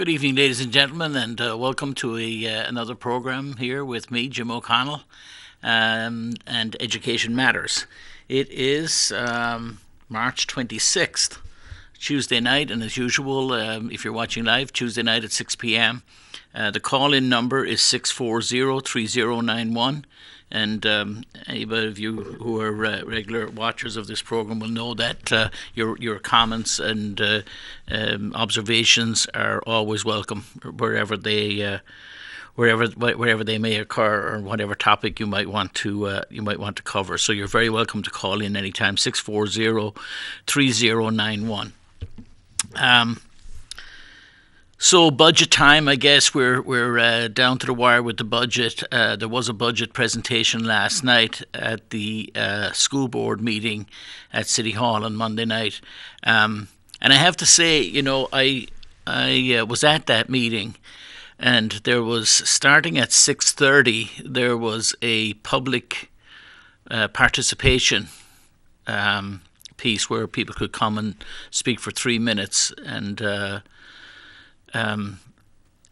Good evening, ladies and gentlemen, and welcome to another program here with me, Jim O'Connell, and Education Matters. It is March 26th, Tuesday night, and as usual, if you're watching live, Tuesday night at 6 p.m. The call-in number is 640-3091. And anybody of you who are regular watchers of this program will know that your comments and observations are always welcome wherever they may occur, or whatever topic you might want to cover. So you're very welcome to call in anytime. 640-3091. So budget time, I guess we're down to the wire with the budget. There was a budget presentation last night at the school board meeting at City Hall on Monday night, and I have to say, I was at that meeting, and there was, starting at 6:30, there was a public participation piece where people could come and speak for 3 minutes, and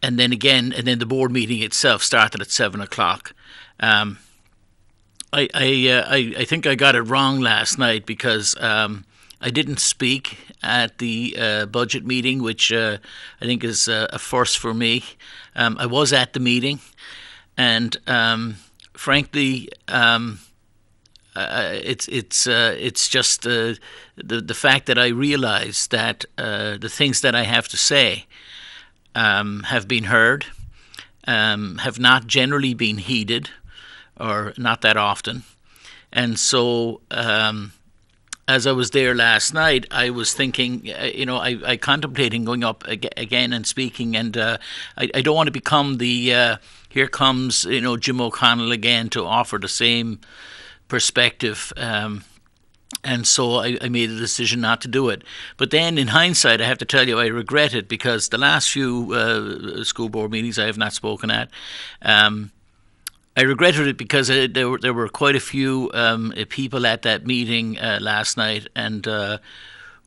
then the board meeting itself started at 7 o'clock. I think I got it wrong last night because I didn't speak at the budget meeting, which I think is a first for me. I was at the meeting, and frankly, it's just the fact that I realize that the things that I have to say have been heard, have not generally been heeded, or not that often. And so as I was there last night, I was thinking, I contemplating going up again and speaking, and I don't want to become the here comes, Jim O'Connell again to offer the same perspective. And so I made a decision not to do it. But then in hindsight, I have to tell you, I regret it, because the last few school board meetings I have not spoken at, I regretted it because there were quite a few people at that meeting last night. And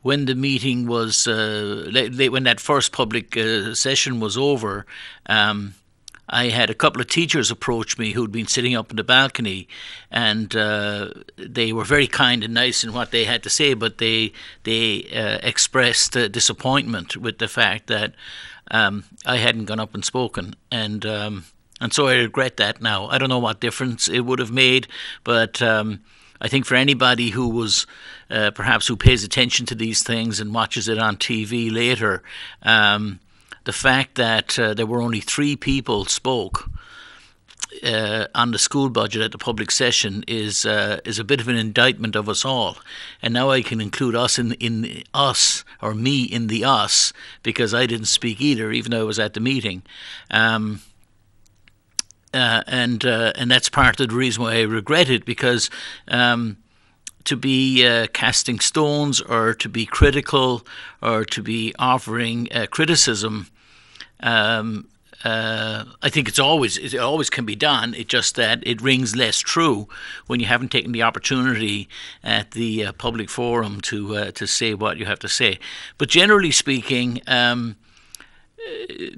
when the meeting was, when that first public session was over, I had a couple of teachers approach me who'd been sitting up in the balcony, and they were very kind and nice in what they had to say, but they expressed disappointment with the fact that I hadn't gone up and spoken, and so I regret that now. I don't know what difference it would have made, but I think for anybody who was perhaps who pays attention to these things and watches it on TV later, the fact that there were only 3 people spoke on the school budget at the public session is a bit of an indictment of us all. And now I can include us in us, or me in the us, because I didn't speak either, even though I was at the meeting. And that's part of the reason why I regret it, because to be casting stones, or to be critical, or to be offering criticism, I think it always can be done. It's just that it rings less true when you haven't taken the opportunity at the public forum to say what you have to say. But generally speaking,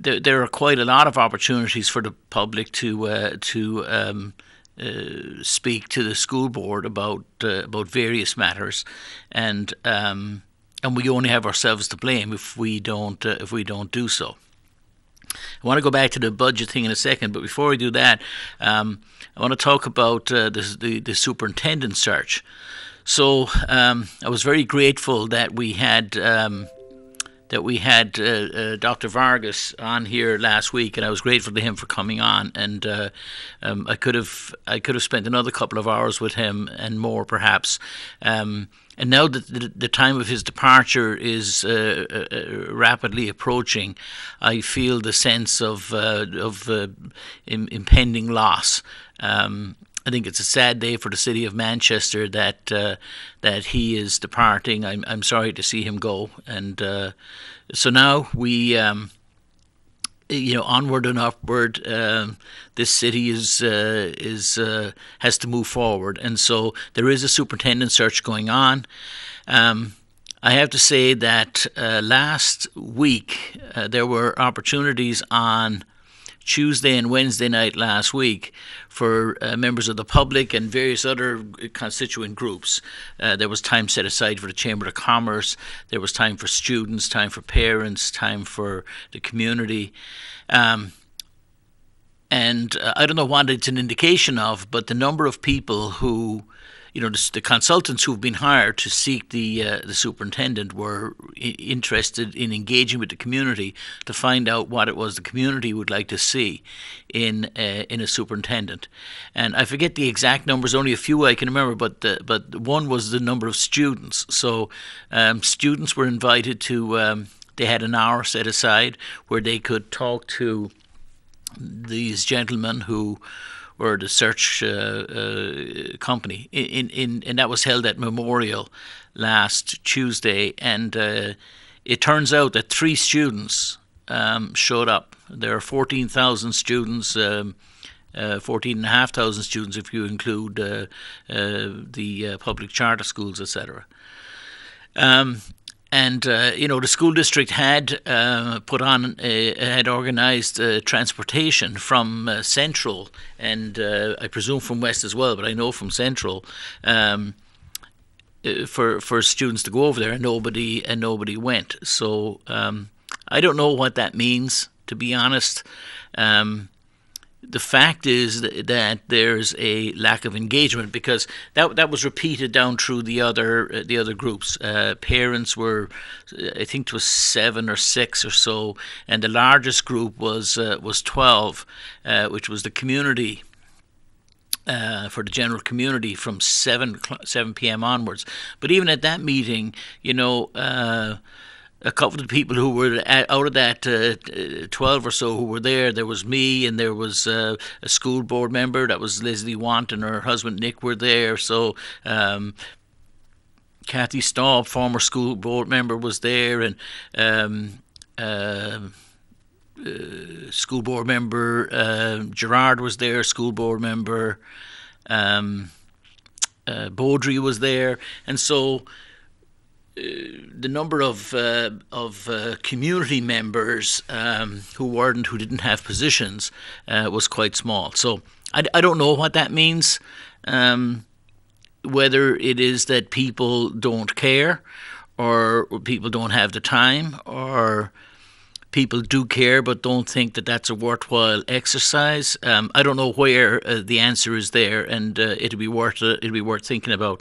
there are quite a lot of opportunities for the public to speak to the school board about various matters, and we only have ourselves to blame if we don't do so. I want to go back to the budget thing in a second, but before we do that, I want to talk about the superintendent search. So I was very grateful that we had Dr. Vargas on here last week, and I was grateful to him for coming on. And I could have spent another couple of hours with him and more, perhaps. And now that the time of his departure is rapidly approaching, I feel the sense of impending loss. I think it's a sad day for the city of Manchester that he is departing. I'm sorry to see him go, and so now we, onward and upward. This city has to move forward, and so there is a superintendent search going on. I have to say that last week there were opportunities on Tuesday and Wednesday night last week for members of the public and various other constituent groups. There was time set aside for the Chamber of Commerce, there was time for students, time for parents, time for the community. And I don't know what it's an indication of, but the number of people who, the consultants who've been hired to seek the superintendent were interested in engaging with the community to find out what it was the community would like to see in a superintendent. And I forget the exact numbers; only a few I can remember. But one was the number of students. So students were invited to. They had an hour set aside where they could talk to these gentlemen who were the search company, and that was held at Memorial last Tuesday. And it turns out that 3 students showed up. There are 14,000 students, 14,500 students if you include the public charter schools, etc. And the school district had had organised transportation from Central, and I presume from West as well, but I know from Central, for students to go over there, and nobody went. So I don't know what that means, to be honest. The fact is that there's a lack of engagement, because that was repeated down through the other groups. Parents were, I think it was 7 or 6 or so, and the largest group was 12, which was the community. For the general community from 7 p.m. onwards. But even at that meeting, a couple of people who were out of that 12 or so who were there was me, and there was a school board member, that was Leslie Want, and her husband Nick were there. So Kathy Staub, former school board member, was there, and school board member Gerard was there, school board member Beaudry was there. And so the number of community members who didn't have positions was quite small. So I don't know what that means. Whether it is that people don't care, or people don't have the time, or people do care but don't think that that's a worthwhile exercise. I don't know where the answer is there, and it'll be worth thinking about.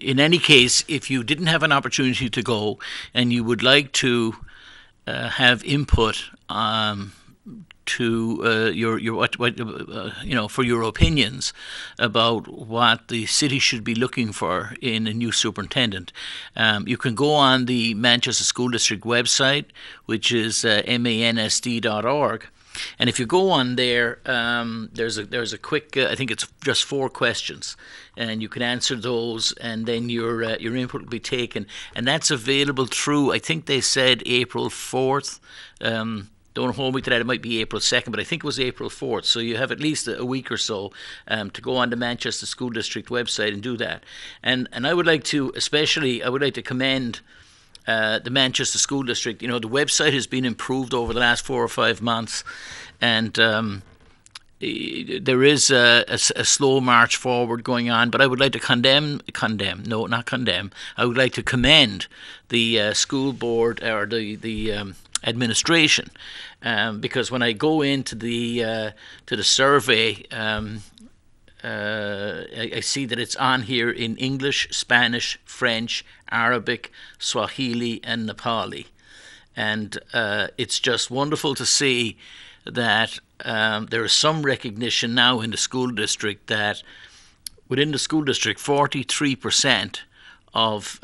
In any case, if you didn't have an opportunity to go and you would like to have input to for your opinions about what the city should be looking for in a new superintendent, you can go on the Manchester School District website, which is mansd.org. And if you go on there, there's a quick, I think it's just 4 questions, and you can answer those, and then your input will be taken, and that's available through, I think they said April 4th. Don't hold me to that, it might be April 2nd, but I think it was April 4th. So you have at least a week or so to go on the Manchester School District website and do that. And I would like to commend the Manchester School District. The website has been improved over the last 4 or 5 months, and there is a slow march forward going on. But I would like to I would like to commend the school board, or the administration, because when I go into the survey, I see that it's on here in English, Spanish, French, Arabic, Swahili, and Nepali. And it's just wonderful to see that there is some recognition now in the school district that within the school district, 43% of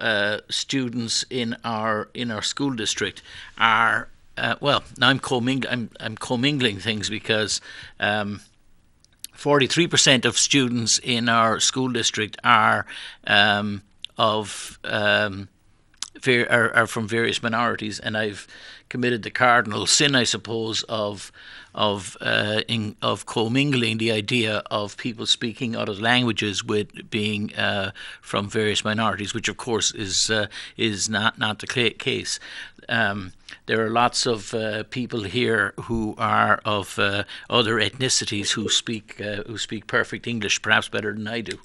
students in our school district are now I'm commingling things, because 43% of students in our school district are of are from various minorities, and I've committed the cardinal sin, I suppose, of commingling the idea of people speaking other languages with being from various minorities, which of course is not the case. There are lots of people here who are of other ethnicities who speak perfect English, perhaps better than I do.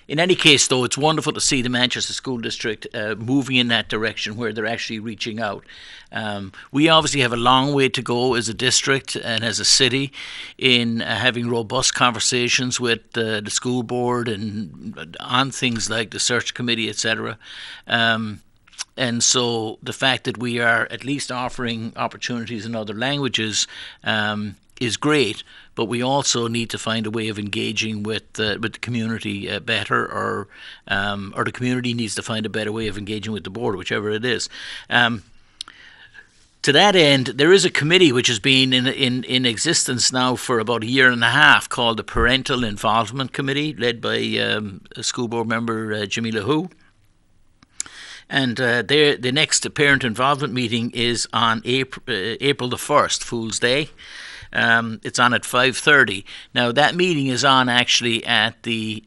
In any case, though, it's wonderful to see the Manchester School District moving in that direction where they're actually reaching out. We obviously have a long way to go as a district and as a city in having robust conversations with the school board and on things like the search committee, etc. And so the fact that we are at least offering opportunities in other languages is great, but we also need to find a way of engaging with the community better, or the community needs to find a better way of engaging with the board, whichever it is. To that end, there is a committee which has been in existence now for about a year and a half called the Parental Involvement Committee, led by school board member Jimmy LaHoo. And the next parent involvement meeting is on April the 1st, Fool's Day. It's on at 5:30. Now that meeting is on actually at the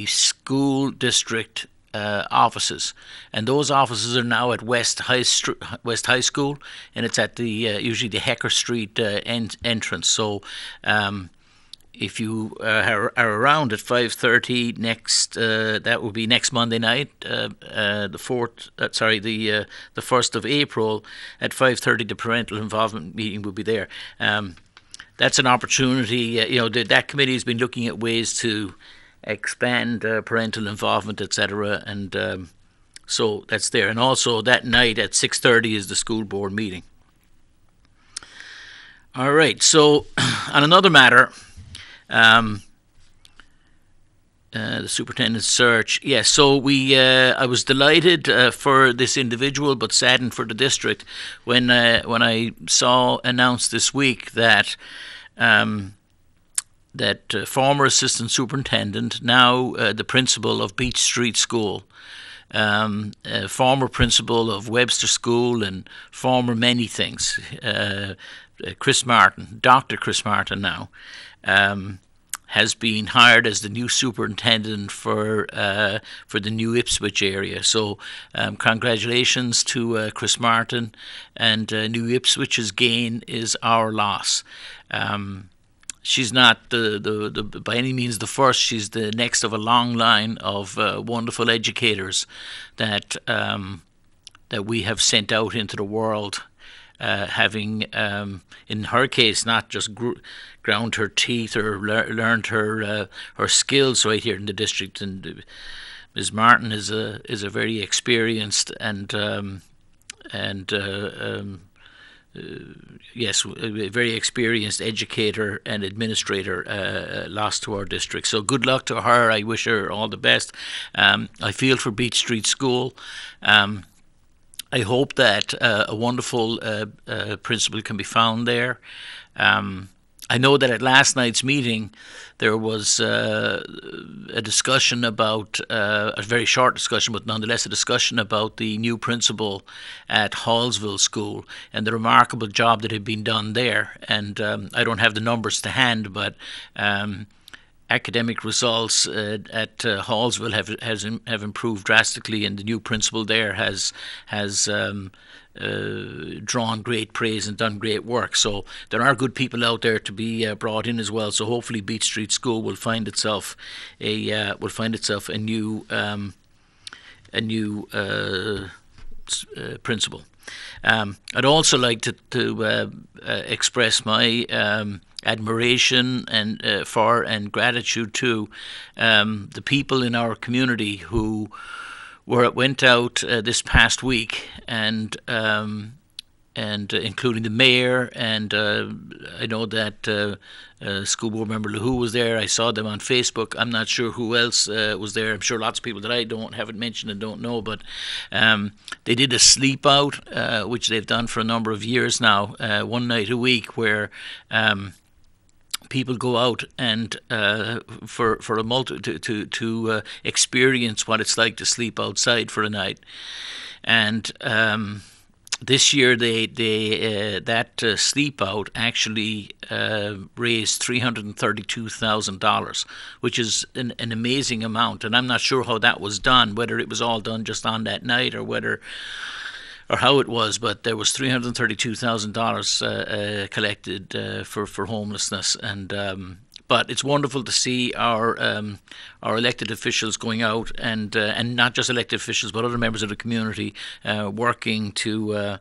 school district offices, and those offices are now at West High School, and it's at the usually the Hecker Street entrance. So if you are around at 5:30 next, that will be next Monday night, the 1st of April at 5:30. The parental involvement meeting will be there. That's an opportunity. That committee has been looking at ways to expand parental involvement, etc. And so that's there. And also that night at 6:30 is the school board meeting. All right. So on another matter. The superintendent's search. Yes, so I was delighted for this individual, but saddened for the district when I saw announced this week that former assistant superintendent, now the principal of Beach Street School, former principal of Webster School, and former many things, Chris Martin, Dr. Chris Martin now. Has been hired as the new superintendent for the New Ipswich area. So congratulations to Chris Martin, and New Ipswich's gain is our loss. She's not by any means the first. She's the next of a long line of wonderful educators that we have sent out into the world. Having, in her case, not just ground her teeth or learned her skills right here in the district. And Ms. Martin is a very experienced and yes, a very experienced educator and administrator lost to our district. So good luck to her. I wish her all the best. I feel for Beach Street School. I hope that a wonderful principal can be found there. I know that at last night's meeting there was a discussion about, a very short discussion, but nonetheless a discussion about the new principal at Hallsville School and the remarkable job that had been done there. And I don't have the numbers to hand, but academic results at Hallsville have improved drastically, and the new principal there has drawn great praise and done great work. So there are good people out there to be brought in as well. So hopefully Beach Street School will find itself a new principal. I'd also like to express my admiration and for and gratitude to the people in our community who went out this past week, and including the mayor, and I know that school board member LaHoo was there. I saw them on Facebook. I'm not sure who else was there. I'm sure lots of people that I haven't mentioned and don't know, but they did a sleep out, which they've done for a number of years now, one night a week, where people go out and for a to experience what it's like to sleep outside for a night. And this year, that sleep out actually raised $332,000, which is an amazing amount. And I'm not sure how that was done, whether it was all done just on that night or how it was, but there was $332,000 collected for homelessness. And but it's wonderful to see our elected officials going out and not just elected officials but other members of the community working to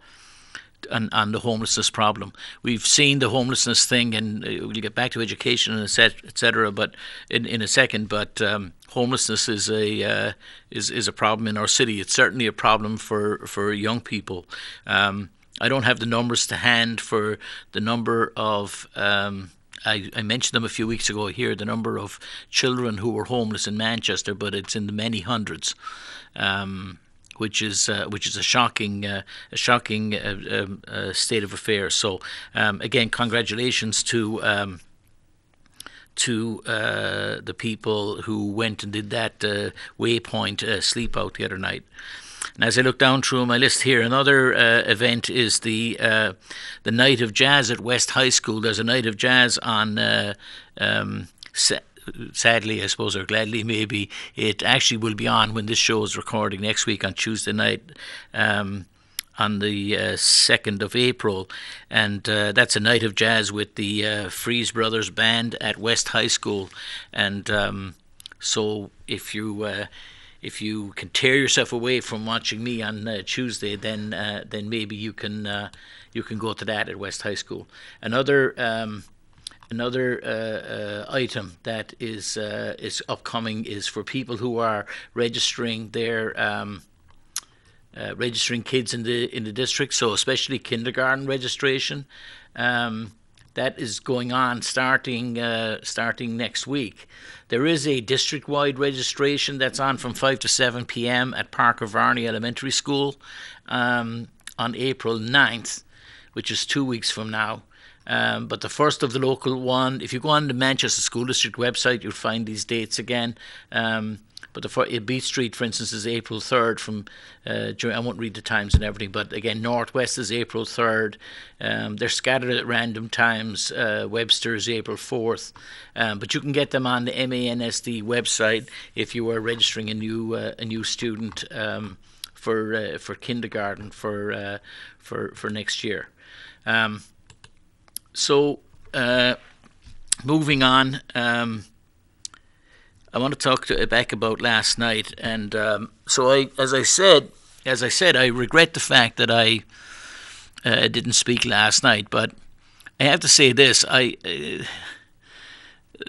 on the homelessness problem. We've seen the homelessness thing, and we'll get back to education and etc. But in a second, but homelessness is a problem in our city. It's certainly a problem for young people. I don't have the numbers to hand for the number of. I mentioned them a few weeks ago here, the number of children who were homeless in Manchester, but it's in the many hundreds, which is a shocking state of affairs. So again, congratulations to the people who went and did that Waypoint sleep out the other night. And as I look down through my list here, another event is the Night of Jazz at West High School. There's a Night of Jazz on, sadly, I suppose, or gladly maybe, it actually will be on when this show is recording next week on Tuesday night, on the 2nd of April. And that's a Night of Jazz with the Freeze Brothers Band at West High School. And so if you can tear yourself away from watching me on Tuesday, then maybe you can go to that at West High School. Another item that is upcoming is for people who are registering their registering kids in the district. So especially kindergarten registration. That is going on starting next week. There is a district-wide registration that's on from 5 to 7 p.m. at Parker Varney Elementary School on April 9th, which is 2 weeks from now. But the first of the local one, if you go on the Manchester School District website, you'll find these dates again. But the Beat Street, for instance, is April 3rd from, I won't read the times and everything, but again, Northwest is April 3rd. They're scattered at random times. Webster is April 4th. But you can get them on the MANSD website if you are registering a new student for kindergarten for next year. So moving on, I want to talk back about last night, and so as I said, I regret the fact that I didn't speak last night. But I have to say this: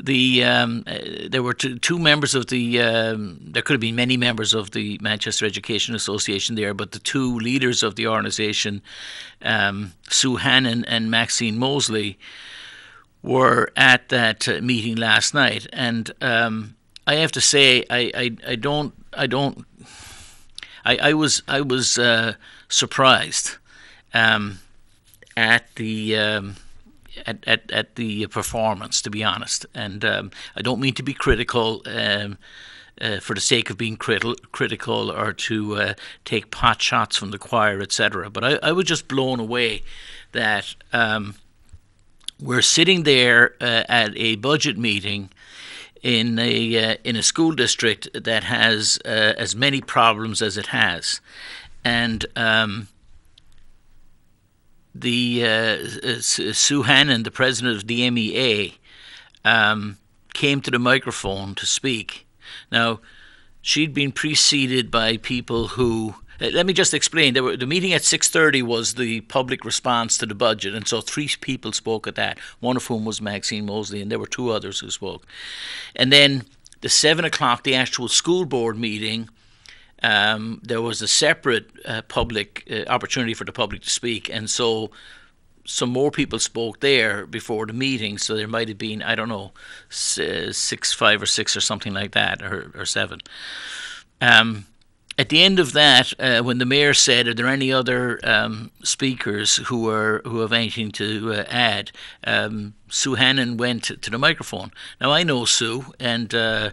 there were two members of the. There could have been many members of the Manchester Education Association there, but the two leaders of the organisation, Sue Hannon and Maxine Mosley, were at that meeting last night, and I have to say I was surprised at the at the performance, to be honest, and I don't mean to be critical for the sake of being critical or to take pot shots from the choir, etc. But I was just blown away that we're sitting there at a budget meeting in a school district that has as many problems as it has, and Sue Hannon, the president of the MEA, came to the microphone to speak. Now, she'd been preceded by people who. Let me just explain. The meeting at 6:30 was the public response to the budget, and so 3 people spoke at that, one of whom was Maxine Mosley, and there were 2 others who spoke. And then the 7 o'clock, the actual school board meeting, there was a separate public opportunity for the public to speak, and so some more people spoke there before the meeting. So there might have been, I don't know, 5 or 6 or something like that, or 7. At the end of that, when the mayor said, "Are there any other speakers who have anything to add?" Sue Hannon went to the microphone. Now I know Sue, and I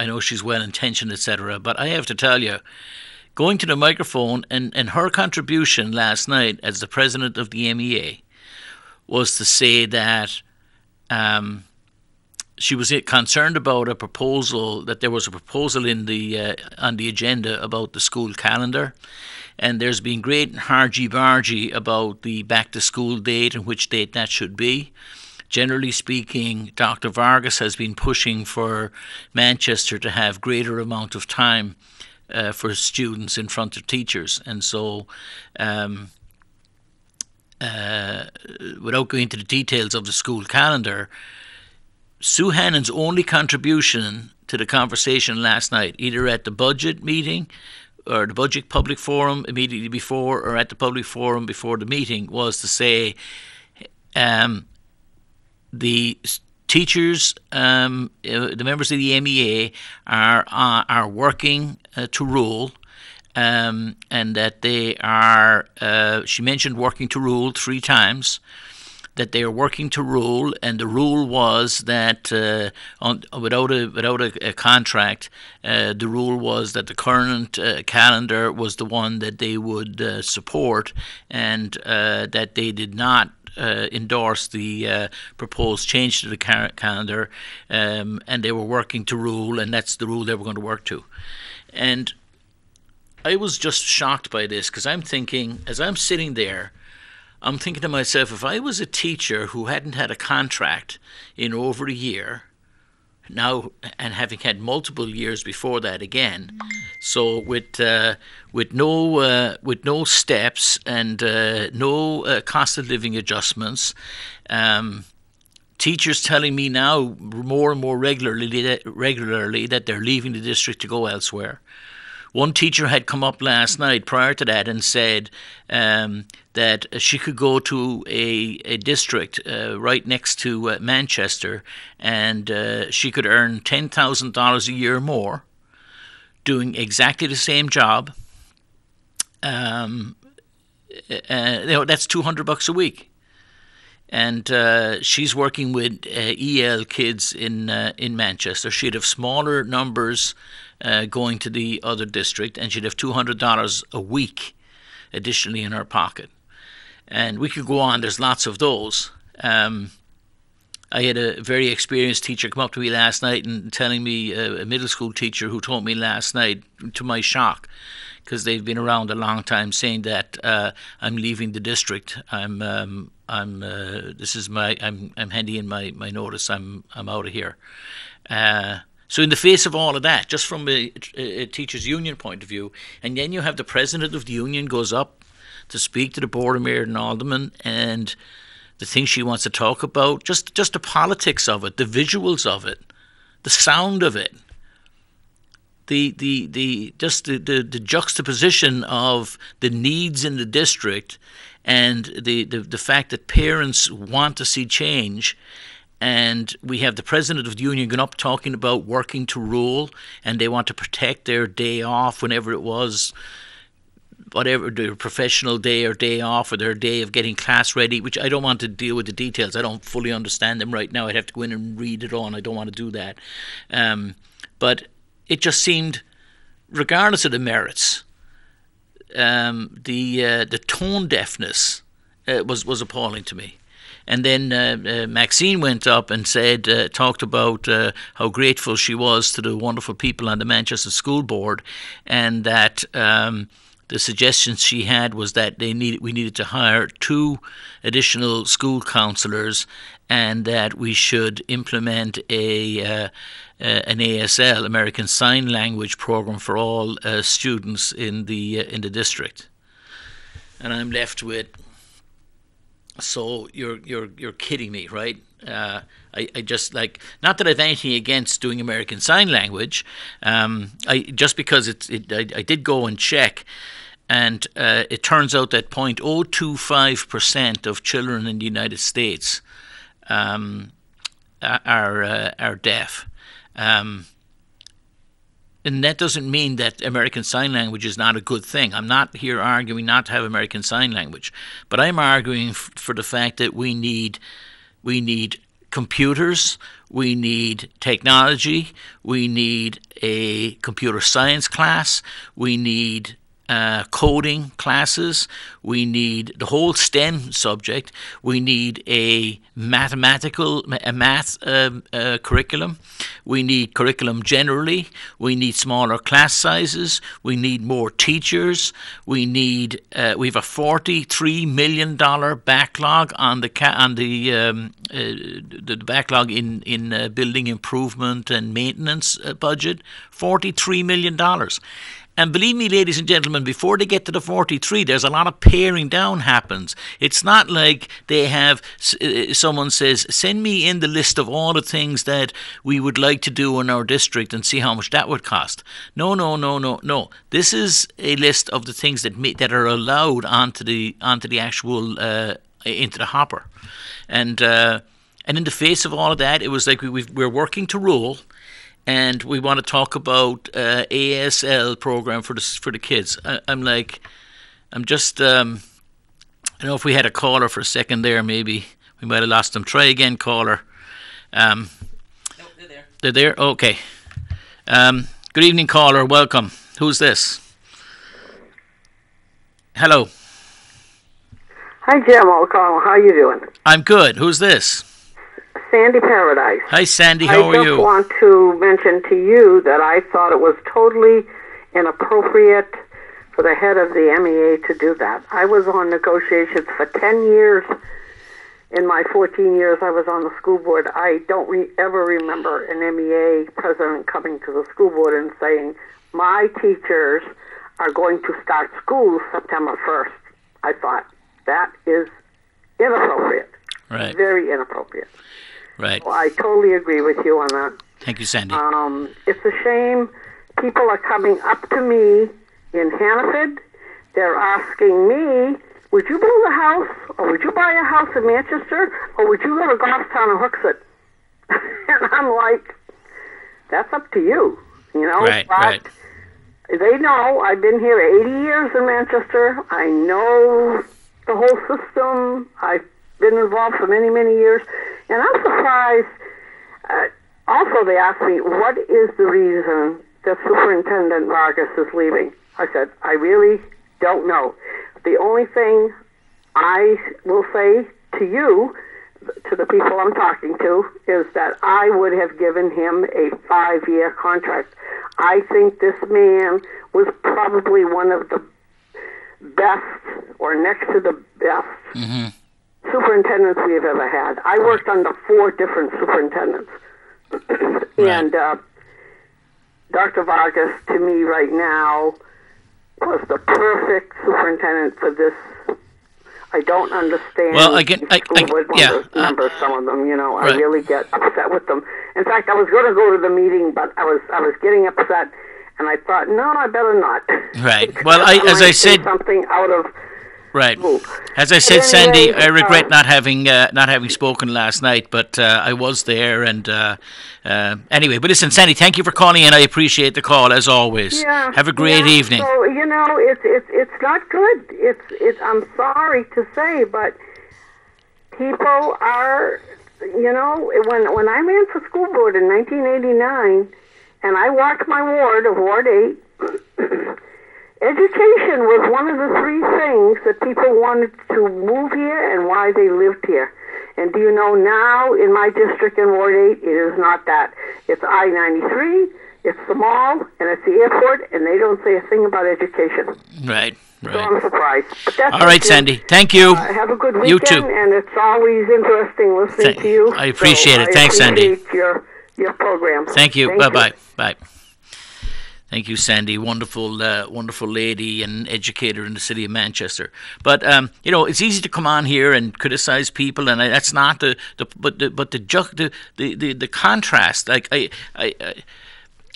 know she's well intentioned, etc. But I have to tell you, going to the microphone and her contribution last night as the president of the MEA was to say that she was concerned about a proposal, that there was a proposal in the on the agenda about the school calendar, and there's been great hargy-bargy about the back-to-school date and which date that should be. Generally speaking, Dr. Vargas has been pushing for Manchester to have greater amount of time for students in front of teachers, and so without going into the details of the school calendar, Sue Hannon's only contribution to the conversation last night, either at the budget meeting or the budget public forum immediately before or at the public forum before the meeting, was to say the teachers, the members of the MEA are working to rule, and that they are, she mentioned working to rule 3 times, that they are working to rule, and the rule was that without a contract, the rule was that the current calendar was the one that they would support, and that they did not endorse the proposed change to the calendar, and they were working to rule, and that's the rule they were going to work to. And I was just shocked by this, because I'm thinking, as I'm sitting there, I'm thinking to myself, if I was a teacher who hadn't had a contract in over a year now, and having had multiple years before that again, so with no steps and no cost of living adjustments, teachers telling me now more and more regularly that they're leaving the district to go elsewhere. One teacher had come up last night prior to that and said that she could go to a district right next to Manchester, and she could earn $10,000 a year more doing exactly the same job. That's $200 a week. And she's working with EL kids in Manchester. She'd have smaller numbers going to the other district, and she'd have $200 a week additionally in her pocket. And we could go on. There's lots of those. I had a very experienced teacher come up to me last night and telling me, a middle school teacher who told me last night, to my shock, because they've been around a long time, saying that I'm leaving the district. I'm handing in my notice. I'm out of here. So in the face of all of that, just from a teachers' union point of view, and then you have the president of the union goes up to speak to the board of mayor and aldermen, and the things she wants to talk about, just the politics of it, the visuals of it, the sound of it, the juxtaposition of the needs in the district, and the fact that parents want to see change. And we have the president of the union going up talking about working to rule, and they want to protect their day off, whenever it was, whatever, their professional day or day off, or their day of getting class ready, which I don't want to deal with the details. I don't fully understand them right now. I'd have to go in and read it all, and I don't want to do that. But it just seemed, regardless of the merits, the tone deafness was appalling to me. And then Maxine went up and said, talked about how grateful she was to the wonderful people on the Manchester School Board, and that the suggestions she had was that we needed to hire 2 additional school counsellors, and that we should implement an ASL, American Sign Language program, for all students in the district. And I'm left with, so you're kidding me, right? I just, like, not that I've anything against doing American Sign Language. Just because I did go and check, and it turns out that 0.025% of children in the United States are deaf. and that doesn't mean that American Sign Language is not a good thing. I'm not here arguing not to have American Sign Language, but I'm arguing for the fact that we need computers, we need technology, we need a computer science class, we need coding classes, we need the whole STEM subject, we need a math curriculum, we need curriculum generally, we need smaller class sizes, we need more teachers, we have a $43 million backlog on the backlog in building improvement and maintenance budget, $43 million. And believe me, ladies and gentlemen, before they get to the 43, there's a lot of paring down happens. It's not like they have, someone says, send me in the list of all the things that we would like to do in our district and see how much that would cost. No. This is a list of the things that are allowed onto the actual, into the hopper. And in the face of all of that, it was like we're working to rule. And we want to talk about ASL program for the kids. I don't know if we had a caller for a second there. Maybe we might have lost them. Try again, caller. No, they're there. They're there. Okay. Good evening, caller. Welcome. Who's this? Hello. Hi, Jim O'Connell. How you doing? I'm good. Who's this? Sandy Paradise. Hi, Sandy. How are you? I just want to mention to you that I thought it was totally inappropriate for the head of the MEA to do that. I was on negotiations for 10 years. In my 14 years I was on the school board, I don't ever remember an MEA president coming to the school board and saying, my teachers are going to start school September 1st. I thought, that is inappropriate. Right. Very inappropriate. Right. Well, I totally agree with you on that. Thank you, Sandy. It's a shame. People are coming up to me in Hannaford. They're asking me, would you build a house, or would you buy a house in Manchester, or would you go to Goffstown and Hooksett? And I'm like, that's up to you, you know. Right, right. They know I've been here 80 years in Manchester. I know the whole system. I've been involved for many, many years. And I'm surprised. Also, they asked me, what is the reason that Superintendent Vargas is leaving? I said, I really don't know. The only thing I will say to you, to the people I'm talking to, is that I would have given him a 5-year contract. I think this man was probably one of the best, or next to the best, superintendents we have ever had. I worked under 4 different superintendents. And Dr. Vargas, to me right now, was the perfect superintendent for this. I don't understand. Well, numbers, some of them, you know, right. I really get upset with them. In fact, I was going to go to the meeting, but I was getting upset, and I thought, no, I better not. Right. Well, as I said, something out of. Right. Ooh. As I said, Sandy, I regret not having spoken last night, but I was there, and anyway. But listen, Sandy, thank you for calling in. I appreciate the call as always. Yeah. Have a great evening. So you know, it's not good. It's. I'm sorry to say, but people are. You know, when I ran for school board in 1989, and I walked my ward of Ward 8. Education was one of the 3 things that people wanted to move here and why they lived here. And do you know now in my district in Ward 8, it is not that. It's I-93, it's the mall, and it's the airport, and they don't say a thing about education. Right. So I'm surprised. But that's all right, Sandy. Thank you. Have a good weekend. You too. And it's always interesting listening to you. I appreciate it. Thanks, Sandy. I appreciate your program. Thank you. Bye-bye. Bye. Thank you, Sandy. Wonderful lady and educator in the city of Manchester. But you know, it's easy to come on here and criticize people, and that's not the contrast. Like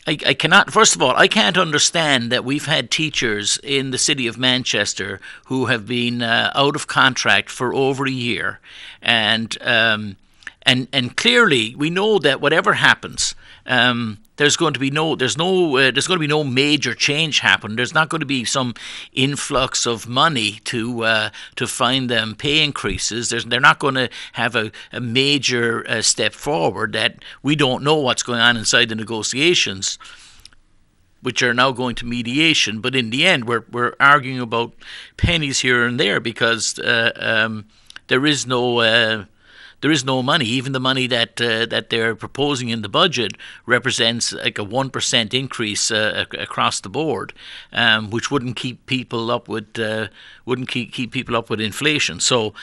I cannot. First of all, I can't understand that we've had teachers in the city of Manchester who have been out of contract for over a year, and clearly we know that whatever happens. there's going to be no major change happen. There's not going to be some influx of money to find them pay increases. They're not going to have a major step forward. That we don't know what's going on inside the negotiations, which are now going to mediation. But in the end, we're arguing about pennies here and there, because there is no money. Even the money that they're proposing in the budget represents like a 1% increase across the board, which wouldn't keep people up with inflation. So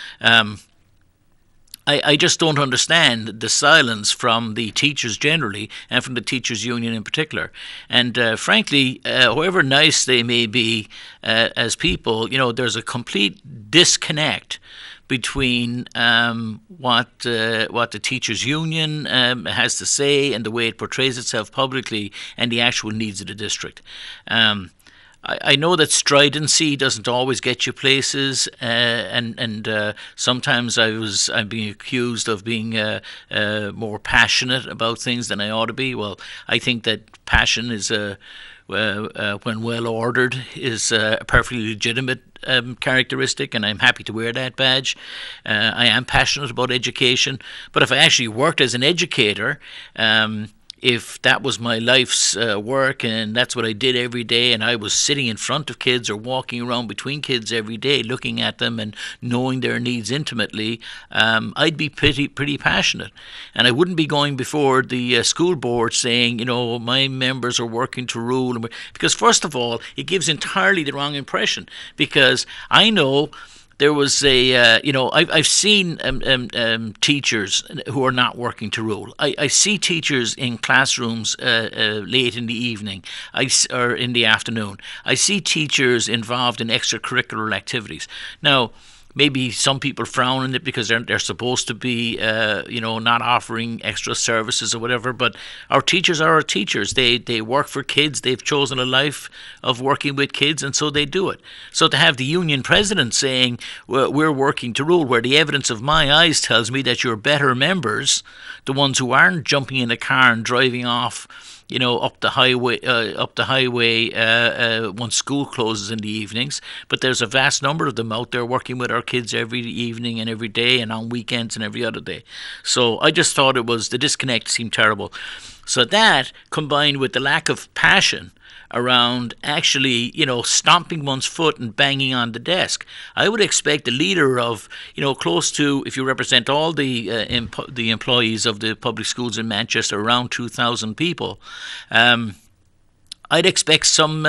I just don't understand the silence from the teachers generally and from the teachers union in particular. And frankly, however nice they may be as people, there's a complete disconnect between what the teachers union has to say and the way it portrays itself publicly and the actual needs of the district. I know that stridency doesn't always get you places, and sometimes I'm being accused of being more passionate about things than I ought to be. Well, I think that passion is when well ordered, is a perfectly legitimate characteristic, and I'm happy to wear that badge. I am passionate about education, but if I actually worked as an educator, if that was my life's work and that's what I did every day, and I was sitting in front of kids or walking around between kids every day looking at them and knowing their needs intimately, I'd be pretty passionate. And I wouldn't be going before the school board saying, my members are working to rule. Because first of all, it gives entirely the wrong impression, because I know there was I've seen teachers who are not working to rule. I see teachers in classrooms late in the evening or in the afternoon. I see teachers involved in extracurricular activities. Now, maybe some people frown on it because they're supposed to be, not offering extra services or whatever. But our teachers are our teachers. They work for kids. They've chosen a life of working with kids, and so they do it. So to have the union president saying, well, we're working to rule, where the evidence of my eyes tells me that your better members, the ones who aren't jumping in a car and driving off, up the highway once school closes in the evenings. But there's a vast number of them out there working with our kids every evening and every day and on weekends and every other day. So I just thought the disconnect seemed terrible. So that, combined with the lack of passion around actually, stomping one's foot and banging on the desk. I would expect the leader of, close to, if you represent all the employees of the public schools in Manchester, around 2,000 people, I'd expect some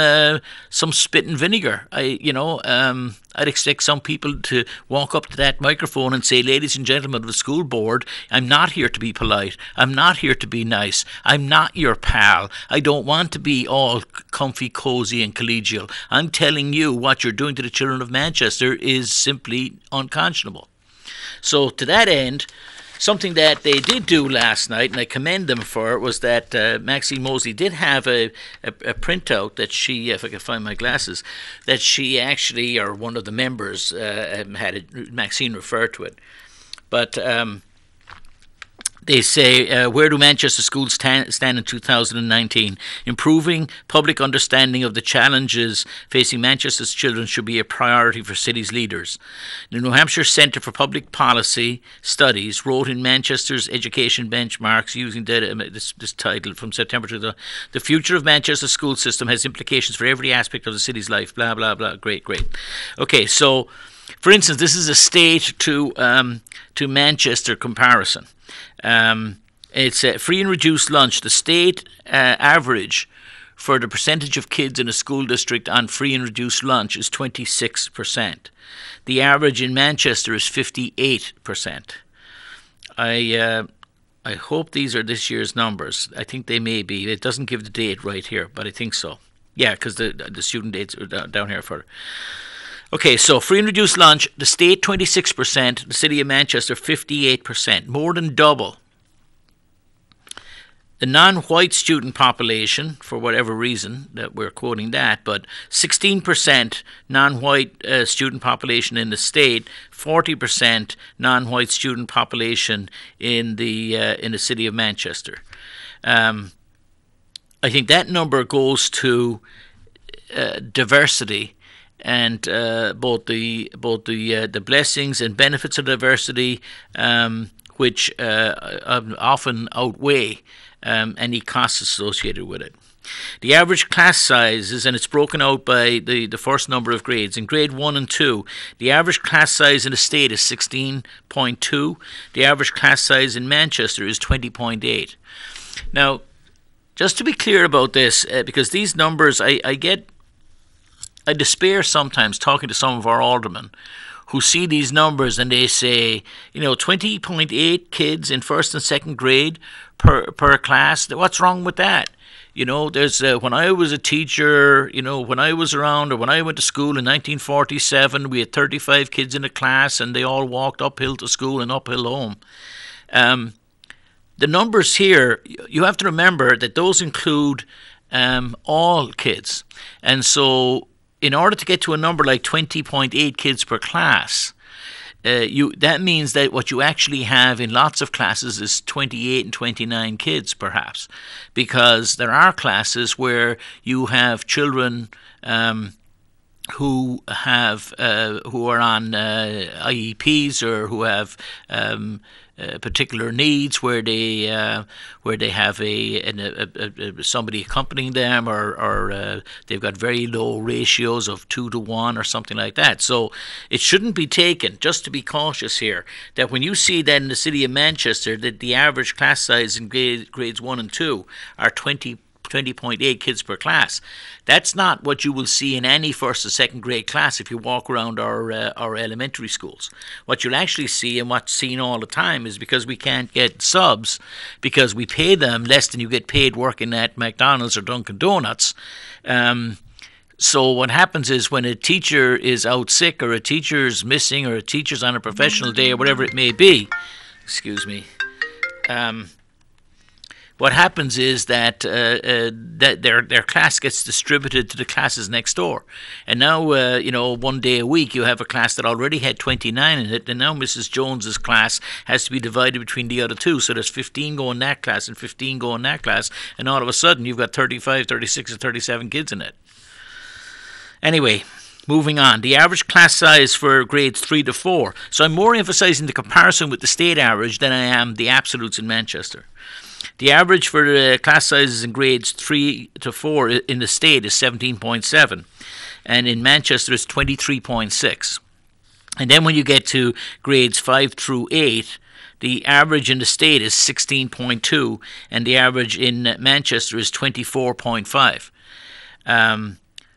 spit and vinegar. I'd expect some people to walk up to that microphone and say, ladies and gentlemen of the school board, I'm not here to be polite. I'm not here to be nice. I'm not your pal. I don't want to be all comfy, cozy and collegial. I'm telling you what you're doing to the children of Manchester is simply unconscionable. So to that end, something that they did do last night, and I commend them for it, was that Maxine Mosley did have a printout that she, if I can find my glasses, that she actually, or one of the members Maxine referred to it. But they say, where do Manchester schools stand in 2019? Improving public understanding of the challenges facing Manchester's children should be a priority for city's leaders. The New Hampshire Centre for Public Policy Studies wrote in Manchester's education benchmarks using this title from September to the future of Manchester's school system has implications for every aspect of the city's life, blah, blah, blah. Great. Okay, so, for instance, this is a state to Manchester comparison. It's a free and reduced lunch. The state average for the percentage of kids in a school district on free and reduced lunch is 26%. The average in Manchester is 58%. I hope these are this year's numbers. I think they may be. It doesn't give the date right here, but I think so. Yeah, because the student dates are down here further. Okay, so free and reduced lunch, the state 26%, the city of Manchester 58%, more than double. The non-white student population, for whatever reason that we're quoting that, but 16% non-white student population in the state, 40% non-white student population in the city of Manchester. I think that number goes to diversity and both the blessings and benefits of diversity, which often outweigh any costs associated with it. The average class size is, and it's broken out by the first number of grades. In grade 1 and 2, the average class size in the state is 16.2. The average class size in Manchester is 20.8. Now, just to be clear about this, because these numbers, I despair sometimes talking to some of our aldermen who see these numbers and they say, 20.8 kids in first and second grade per class. What's wrong with that? There's when I was a teacher, when I was around, or when I went to school in 1947, we had 35 kids in a class and they all walked uphill to school and uphill home. The numbers here, you have to remember that those include all kids. And so in order to get to a number like 20.8 kids per class, that means that what you actually have in lots of classes is 28 and 29 kids, perhaps, because there are classes where you have children who are on IEPs or who have particular needs where they have somebody accompanying them, or they've got very low ratios of 2 to 1 or something like that. So it shouldn't be taken, just to be cautious here, that when you see that in the city of Manchester that the average class size in grades 1 and 2 are 20.8 kids per class. That's not what you will see in any first or second grade class if you walk around our elementary schools. What you'll actually see, and what's seen all the time, is because we can't get subs, because we pay them less than you get paid working at McDonald's or Dunkin' Donuts. So what happens is when a teacher is out sick, or a teacher's missing, or a teacher's on a professional day, or whatever it may be, what happens is that that their class gets distributed to the classes next door. And now, one day a week you have a class that already had 29 in it, and now Mrs. Jones's class has to be divided between the other two. So there's 15 going in that class and 15 going in that class, and all of a sudden you've got 35, 36, and 37 kids in it. Anyway, moving on. The average class size for grades 3 to 4. So I'm more emphasizing the comparison with the state average than I am the absolutes in Manchester. The average for the class sizes in grades 3 to 4 in the state is 17.7, and in Manchester it's 23.6. And then when you get to grades 5 through 8, the average in the state is 16.2, and the average in Manchester is 24.5.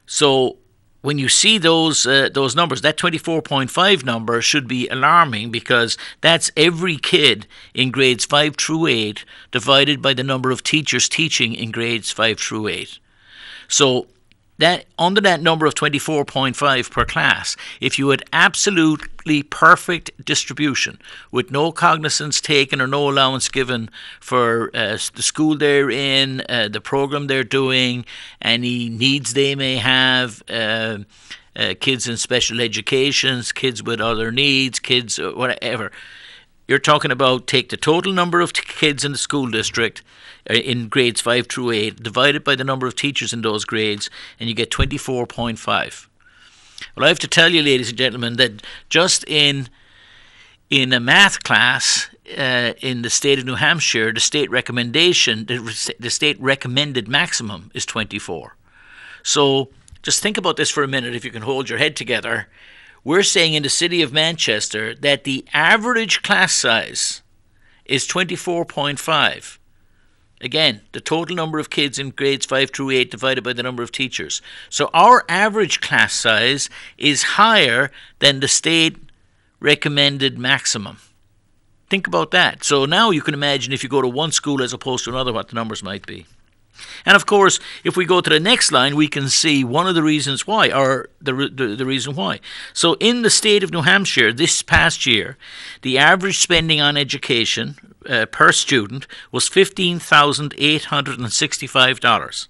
So when you see those numbers, that 24.5 number should be alarming, because that's every kid in grades 5 through 8 divided by the number of teachers teaching in grades 5 through 8. So that under that number of 24.5 per class, if you had absolutely perfect distribution with no cognizance taken or no allowance given for the school they're in, the program they're doing, any needs they may have, kids in special educations, kids with other needs, kids whatever. You're talking about take the total number of kids in the school district in grades 5 through 8, divided by the number of teachers in those grades, and you get 24.5. Well, I have to tell you, ladies and gentlemen, that just in a math class in the state of New Hampshire, the state recommendation, the state recommended maximum is 24. So just think about this for a minute, if you can hold your head together. We're saying in the city of Manchester that the average class size is 24.5. Again, the total number of kids in grades 5 through 8 divided by the number of teachers. So our average class size is higher than the state recommended maximum. Think about that. So now you can imagine if you go to one school as opposed to another, what the numbers might be. And of course, if we go to the next line, we can see one of the reasons why, or the reason why. So in the state of New Hampshire this past year, the average spending on education per student was $15,865.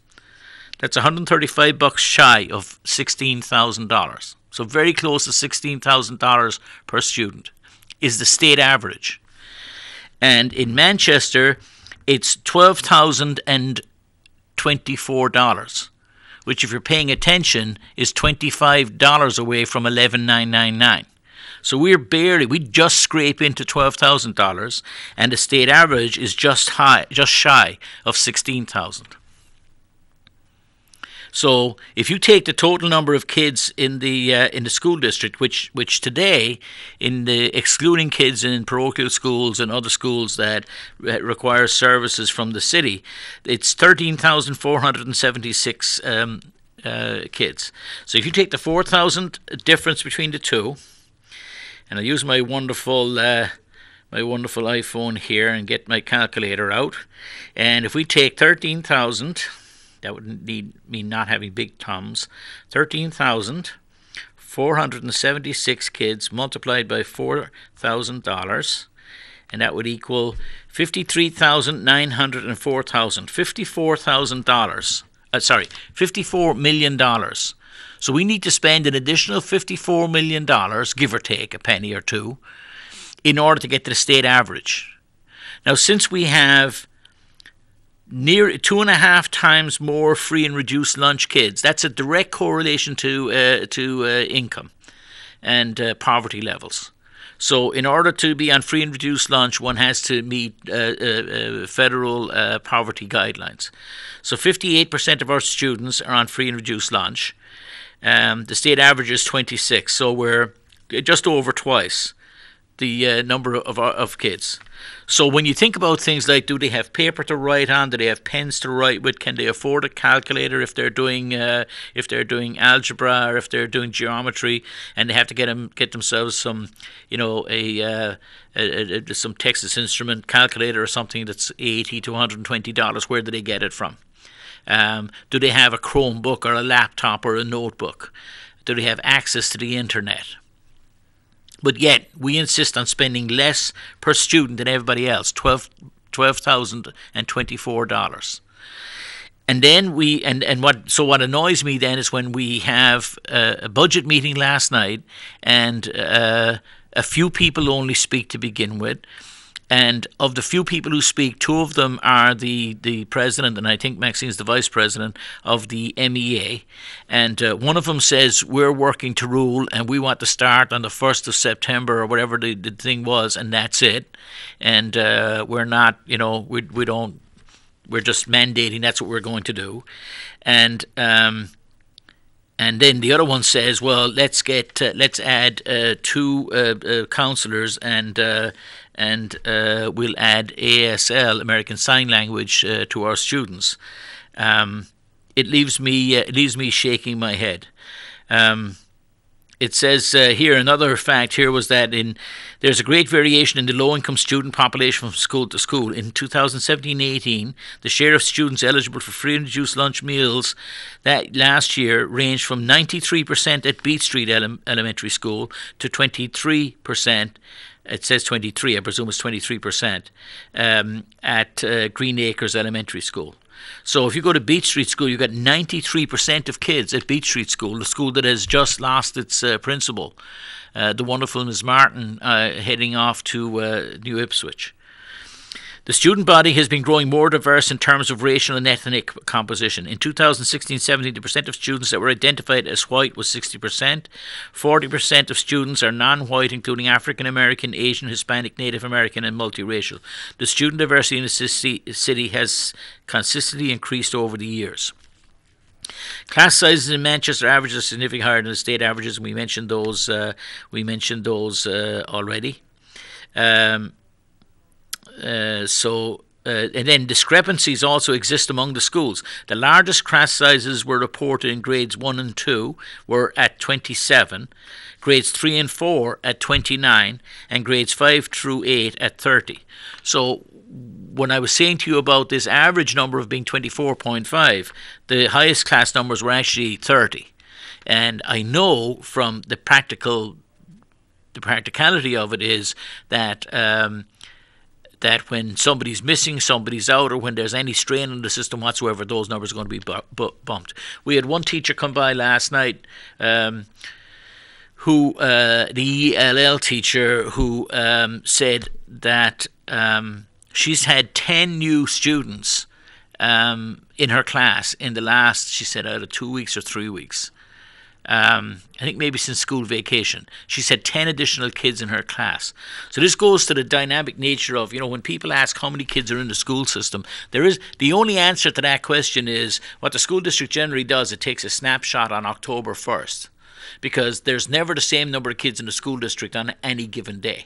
That's $135 shy of $16,000. So very close to $16,000 per student is the state average. And in Manchester, it's $12,012 $24, which if you're paying attention is $25 away from $11,999. So we just scrape into $12,000, and the state average is just shy of $16,000. So if you take the total number of kids in the school district, which today, in the excluding kids in parochial schools and other schools that require services from the city, it's 13,476 kids. So if you take the 4,000 difference between the two, and I'll use my wonderful iPhone here and get my calculator out, and if we take 13,000. That would mean not having big thumbs. 13,476 kids multiplied by $4,000, and that would equal $54,000. $54 million. So we need to spend an additional $54 million, give or take a penny or two, in order to get to the state average. Now, since we have near 2.5 times more free and reduced lunch kids, that's a direct correlation to income and poverty levels. So in order to be on free and reduced lunch, one has to meet federal poverty guidelines. So 58% of our students are on free and reduced lunch. The state average is 26, so we're just over twice the number of kids. So when you think about things like, do they have paper to write on? Do they have pens to write with? Can they afford a calculator if they're doing algebra or if they're doing geometry, and they have to get themselves some, some Texas Instrument calculator or something that's $80 to $120? Where do they get it from? Do they have a Chromebook or a laptop or a notebook? Do they have access to the internet? But yet, we insist on spending less per student than everybody else, $12,024. And then what annoys me then is when we have a budget meeting last night, and a few people only speak to begin with. And of the few people who speak, two of them are the president, and I think Maxine's the vice president of the MEA. And one of them says, we're working to rule, and we want to start on the 1st of September or whatever the thing was, and that's it. And we're not, we're just mandating that's what we're going to do. And then the other one says, well, let's add 2 counselors, and we'll add ASL, American Sign Language, to our students. It leaves me shaking my head. It says here, another fact here was that there's a great variation in the low-income student population from school to school. In 2017-18, the share of students eligible for free and reduced lunch meals that last year ranged from 93% at Beach Street Elementary School to 23%. It says 23, I presume it's 23%, at Green Acres Elementary School. So if you go to Beach Street School, you've got 93% of kids at Beach Street School, the school that has just lost its principal, the wonderful Ms. Martin, heading off to New Ipswich. The student body has been growing more diverse in terms of racial and ethnic composition. In 2016-17, the percent of students that were identified as white was 60%. 40% of students are non-white, including African American, Asian, Hispanic, Native American, and multiracial. The student diversity in the city has consistently increased over the years. Class sizes in Manchester averages are significantly higher than the state averages. We mentioned those. Already. And then discrepancies also exist among the schools. The largest class sizes were reported in grades 1 and 2 were at 27, grades 3 and 4 at 29, and grades 5 through 8 at 30. So when I was saying to you about this average number of being 24.5, the highest class numbers were actually 30. And I know from the practicality of it is that that when somebody's missing, somebody's out, or when there's any strain on the system whatsoever, those numbers are going to be bumped. We had one teacher come by last night, the ELL teacher, who said that she's had 10 new students in her class in the last, she said, out of 2 weeks or 3 weeks. I think maybe since school vacation. She said 10 additional kids in her class. So this goes to the dynamic nature of, when people ask how many kids are in the school system, the only answer to that question is what the school district generally does. It takes a snapshot on October 1st, because there's never the same number of kids in the school district on any given day.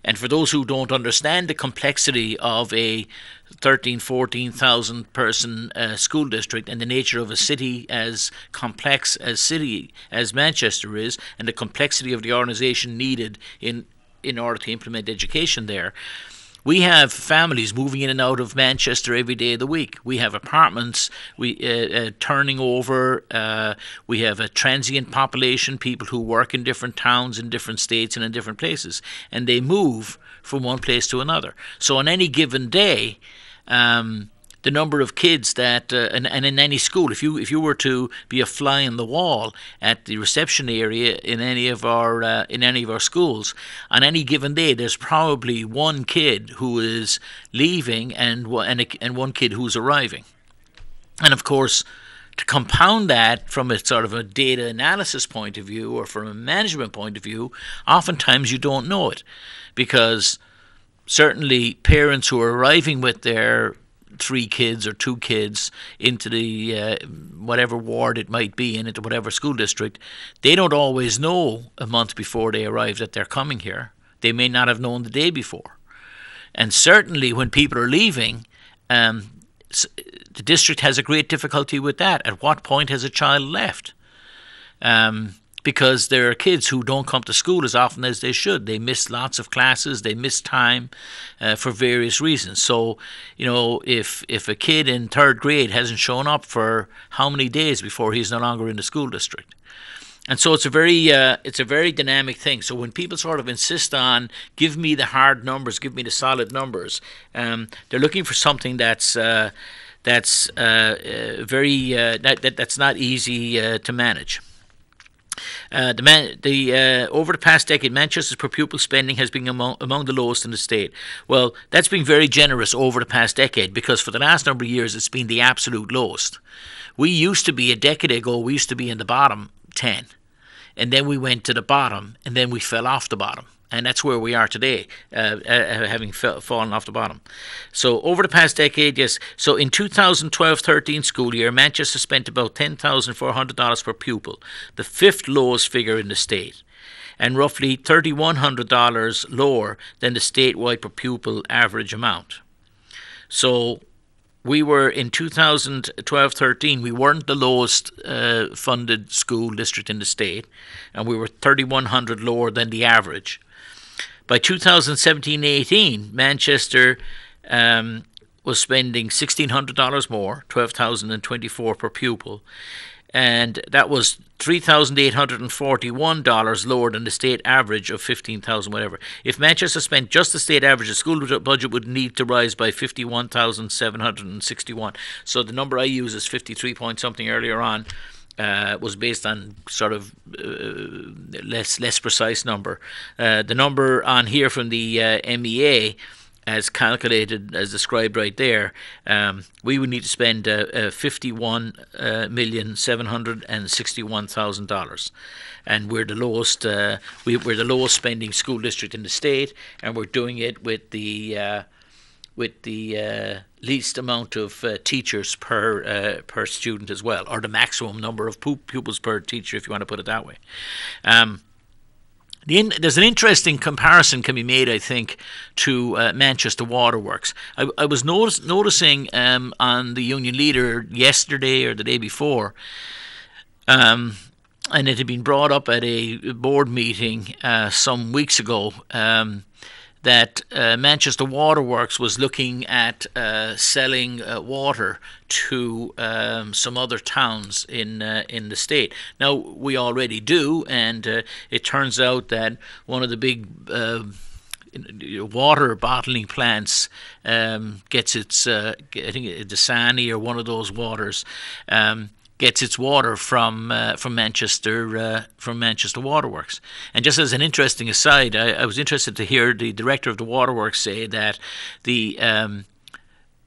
And for those who don't understand the complexity of a 13,000, 14,000 person school district and the nature of a city as complex as Manchester is, and the complexity of the organisation needed in order to implement education there, we have families moving in and out of Manchester every day of the week. We have apartments turning over. We have a transient population, people who work in different towns, in different states, and in different places. And they move from one place to another. So on any given day, the number of kids that and in any school, if you were to be a fly on the wall at the reception area in any of our schools, on any given day there's probably one kid who is leaving and one kid who's arriving. And of course, to compound that from a sort of a data analysis point of view or from a management point of view, oftentimes you don't know it, because certainly parents who are arriving with their 3 kids or 2 kids into the whatever ward it might be in, into whatever school district, they don't always know a month before they arrive that they're coming here. They may not have known the day before. And certainly when people are leaving, the district has a great difficulty with that. At what point has a child left? Because there are kids who don't come to school as often as they should. They miss lots of classes, they miss time for various reasons. So, if a kid in 3rd grade hasn't shown up for how many days before he's no longer in the school district? And so it's a very dynamic thing. So when people sort of insist on, give me the hard numbers, give me the solid numbers, they're looking for something that's not easy to manage. Over the past decade, Manchester's per pupil spending has been among the lowest in the state. Well, that's been very generous over the past decade, because for the last number of years it's been the absolute lowest. We used to be, a decade ago, we used to be in the bottom 10. And then we went to the bottom, and then we fell off the bottom. And that's where we are today, having fallen off the bottom. So over the past decade, yes. So in 2012-13 school year, Manchester spent about $10,400 per pupil, the 5th lowest figure in the state, and roughly $3,100 lower than the statewide per pupil average amount. So we were in 2012-13, we weren't the lowest funded school district in the state, and we were $3,100 lower than the average. By 2017-18, Manchester was spending $1,600 more, $12,024 per pupil, and that was $3,841 lower than the state average of $15,000 whatever. If Manchester spent just the state average, the school budget would need to rise by $51,761. So the number I use is 53 point something earlier on. Was based on sort of less precise number. The number on here from the MEA, as calculated, as described right there, we would need to spend $51,761,000, and we're the lowest. We're the lowest spending school district in the state, and we're doing it with the least amount of teachers per student as well, or the maximum number of pupils per teacher, if you want to put it that way. There's an interesting comparison can be made, I think, to Manchester Waterworks. I was noticing on the Union Leader yesterday or the day before, and it had been brought up at a board meeting some weeks ago, that Manchester Waterworks was looking at selling water to some other towns in the state. Now, we already do, and it turns out that one of the big water bottling plants gets its, I think Dasani or one of those waters, gets its water from Manchester Waterworks. And just as an interesting aside, I was interested to hear the director of the Waterworks say that the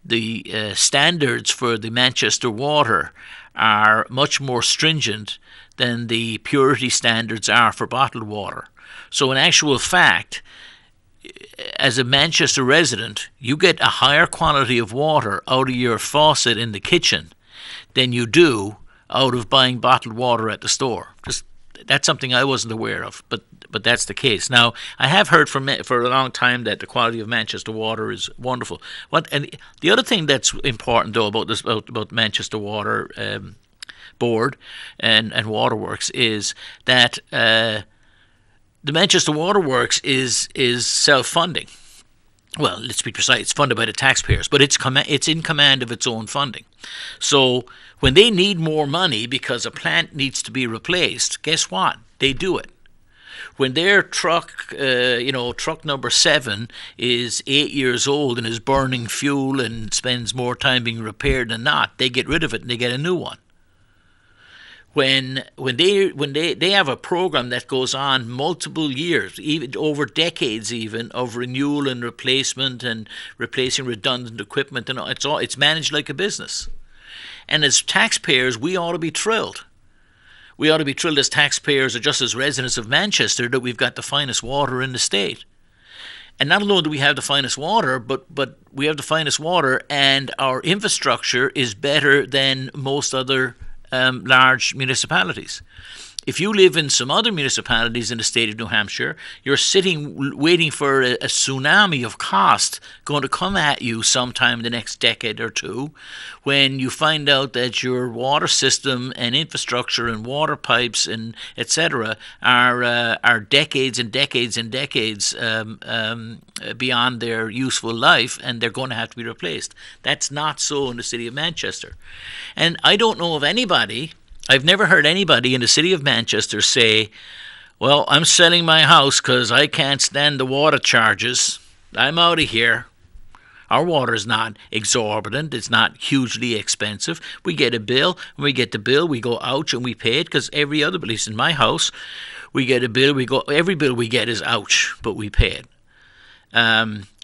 the standards for the Manchester water are much more stringent than the purity standards are for bottled water. So in actual fact, as a Manchester resident, you get a higher quality of water out of your faucet in the kitchen than you do out of buying bottled water at the store. That's something I wasn't aware of, but that's the case. Now, I have heard for a long time that the quality of Manchester water is wonderful. And the other thing that's important, though, about Manchester Water Board and Waterworks is that the Manchester Waterworks is self-funding. Well, let's be precise, it's funded by the taxpayers, but it's in command of its own funding. So when they need more money because a plant needs to be replaced, guess what? They do it. When their truck, truck number 7 is 8 years old and is burning fuel and spends more time being repaired than not, they get rid of it and they get a new one. When they have a program that goes on multiple years, even over decades, even of renewal and replacement and replacing redundant equipment, and it's managed like a business. And as taxpayers, we ought to be thrilled. We ought to be thrilled as taxpayers or just as residents of Manchester that we've got the finest water in the state. And not only do we have the finest water, but we have the finest water, and our infrastructure is better than most other large municipalities. If you live in some other municipalities in the state of New Hampshire, you're sitting waiting for a tsunami of cost going to come at you sometime in the next decade or two when you find out that your water system and infrastructure and water pipes and etc. are decades and decades and decades beyond their useful life, and they're going to have to be replaced. That's not so in the city of Manchester. And I don't know of anybody, I've never heard anybody in the city of Manchester say, well, I'm selling my house because I can't stand the water charges. I'm out of here. Our water is not exorbitant. It's not hugely expensive. We get a bill. When we get the bill, we go, ouch, and we pay it, because every other, at least in my house, we get a bill. Every bill we get is ouch, but we pay it.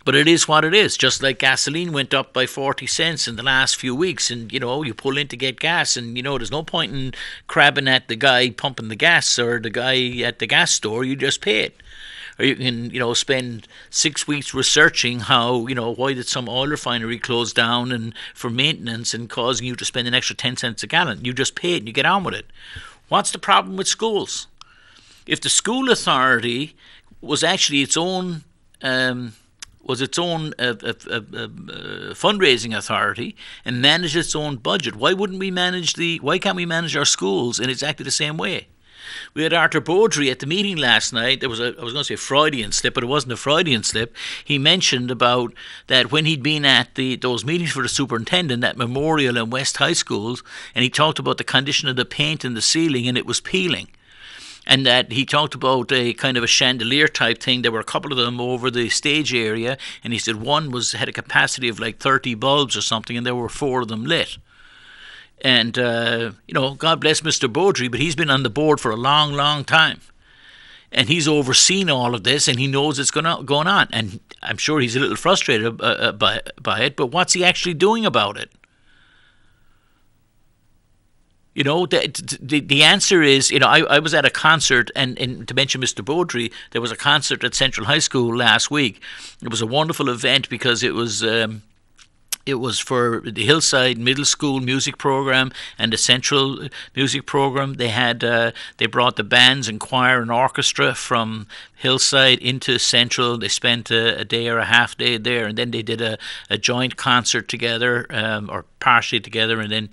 But it is what it is. Just like gasoline went up by 40 cents in the last few weeks, and you pull in to get gas, and there's no point in crabbing at the guy pumping the gas or the guy at the gas store. You just pay it. Or you can spend 6 weeks researching how why did some oil refinery close down and for maintenance and causing you to spend an extra 10 cents a gallon. You just pay it and you get on with it. What's the problem with schools? If the school authority was actually its own fundraising authority and manage its own budget, why can't we manage our schools in exactly the same way? We had Arthur Beaudry at the meeting last night. There was I was going to say Freudian slip, but it wasn't a Freudian slip. He mentioned about that when he'd been at those meetings for the superintendent at Memorial and West High Schools, and he talked about the condition of the paint in the ceiling and it was peeling. And that he talked about a kind of a chandelier type thing. There were a couple of them over the stage area, and he said one had a capacity of like 30 bulbs or something, and there were 4 of them lit. And God bless Mr. Beaudry, but he's been on the board for a long, long time, and he's overseen all of this, and he knows it's going on. And I'm sure he's a little frustrated by it, but what's he actually doing about it? The answer is, I was at a concert, and to mention Mr. Beaudry, there was a concert at Central High School last week. It was a wonderful event because it was for the Hillside Middle School music program and the Central music program. They brought the bands and choir and orchestra from Hillside into Central. They spent a day or a half day there, and then they did a joint concert together, or partially together, and then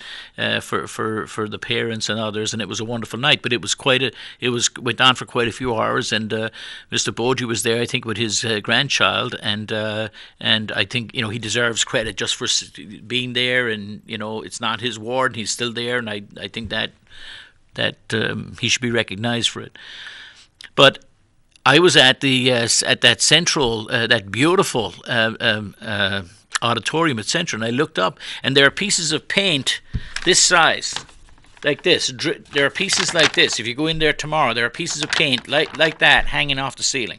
for the parents and others, and it was a wonderful night. But it went on for quite a few hours, and Mr. Beaudry was there, I think, with his grandchild, and I think he deserves credit just for being there, and it's not his ward, he's still there, and I think that he should be recognized for it. But I was at that Central, that beautiful auditorium at Central, and I looked up, and there are pieces of paint this size, like this. There are pieces like this. If you go in there tomorrow, there are pieces of paint like that hanging off the ceiling.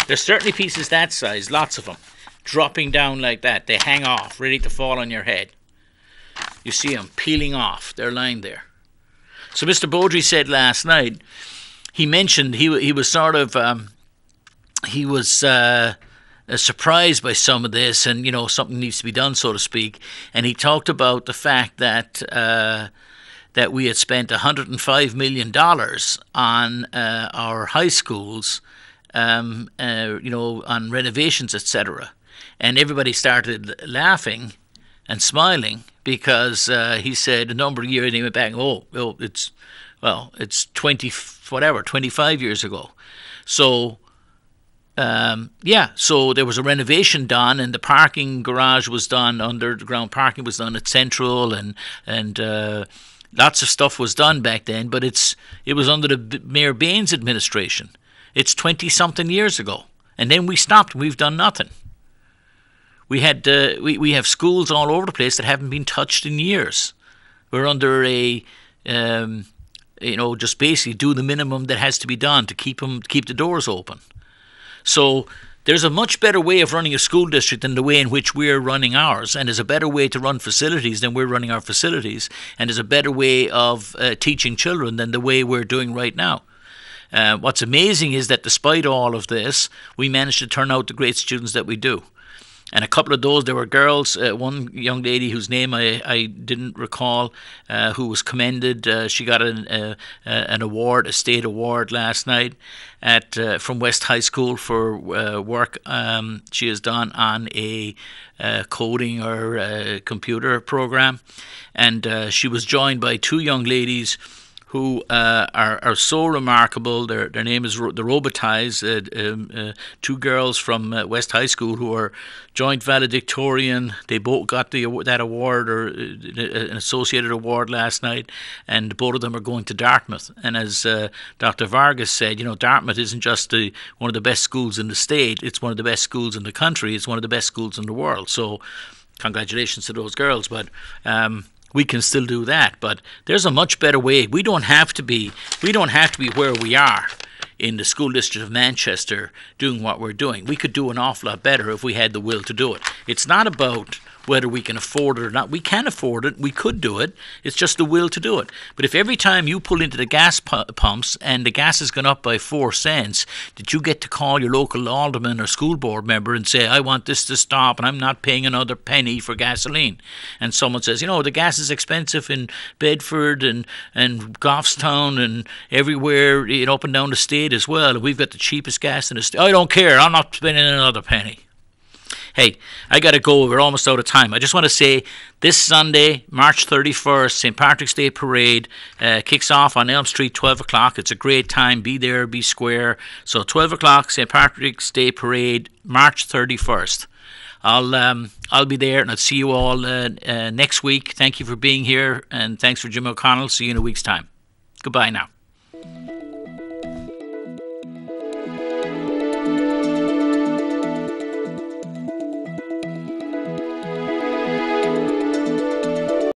There's certainly pieces that size, lots of them, dropping down like that. They hang off, ready to fall on your head. You see them peeling off. They're lying there. So Mr. Beaudry said last night, he mentioned he was sort of, he was surprised by some of this, and, you know, something needs to be done, so to speak. And he talked about the fact that that we had spent $105 million on our high schools, you know, on renovations, etc. And everybody started laughing and smiling because he said a number of years, and he went back, it's 25 years ago. So, so there was a renovation done, and the parking garage was done, underground parking was done at Central, and lots of stuff was done back then, but it was under the Mayor Baines administration. It's 20-something years ago. And then we stopped. We've done nothing. We had we have schools all over the place that haven't been touched in years. We're under a, just basically do the minimum that has to be done to keep the doors open. So there's a much better way of running a school district than the way in which we're running ours. And there's a better way to run facilities than we're running our facilities. And there's a better way of teaching children than the way we're doing right now. What's amazing is that despite all of this, we managed to turn out the great students that we do. And a couple of those, there were girls, one young lady whose name I didn't recall, who was commended. She got an award, a state award last night from West High School for work she has done on a coding or computer program. And she was joined by two young ladies who are so remarkable. Their name is the Robitaille, two girls from West High School who are joint valedictorian. They both got that award, or an associated award, last night, and both of them are going to Dartmouth. And as Dr. Vargas said, Dartmouth isn't just one of the best schools in the state, it's one of the best schools in the country, it's one of the best schools in the world. So congratulations to those girls. But we can still do that, but there's a much better way. We don't have to be where we are in the school district of Manchester doing what we're doing. We could do an awful lot better if we had the will to do it. It's not about whether we can afford it or not. We can afford it. We could do it. It's just the will to do it. But if every time you pull into the gas pumps and the gas has gone up by 4 cents, that you get to call your local alderman or school board member and say, I want this to stop and I'm not paying another penny for gasoline. And someone says, the gas is expensive in Bedford and Goffstown and everywhere, up and down the state as well. And we've got the cheapest gas in the state. I don't care. I'm not spending another penny. Hey, I got to go. We're almost out of time. I just want to say this Sunday, March 31st, St. Patrick's Day Parade kicks off on Elm Street, 12 o'clock. It's a great time. Be there, be square. So 12 o'clock, St. Patrick's Day Parade, March 31st. I'll be there, and I'll see you all next week. Thank you for being here, and thanks for Jim O'Connell. See you in a week's time. Goodbye now.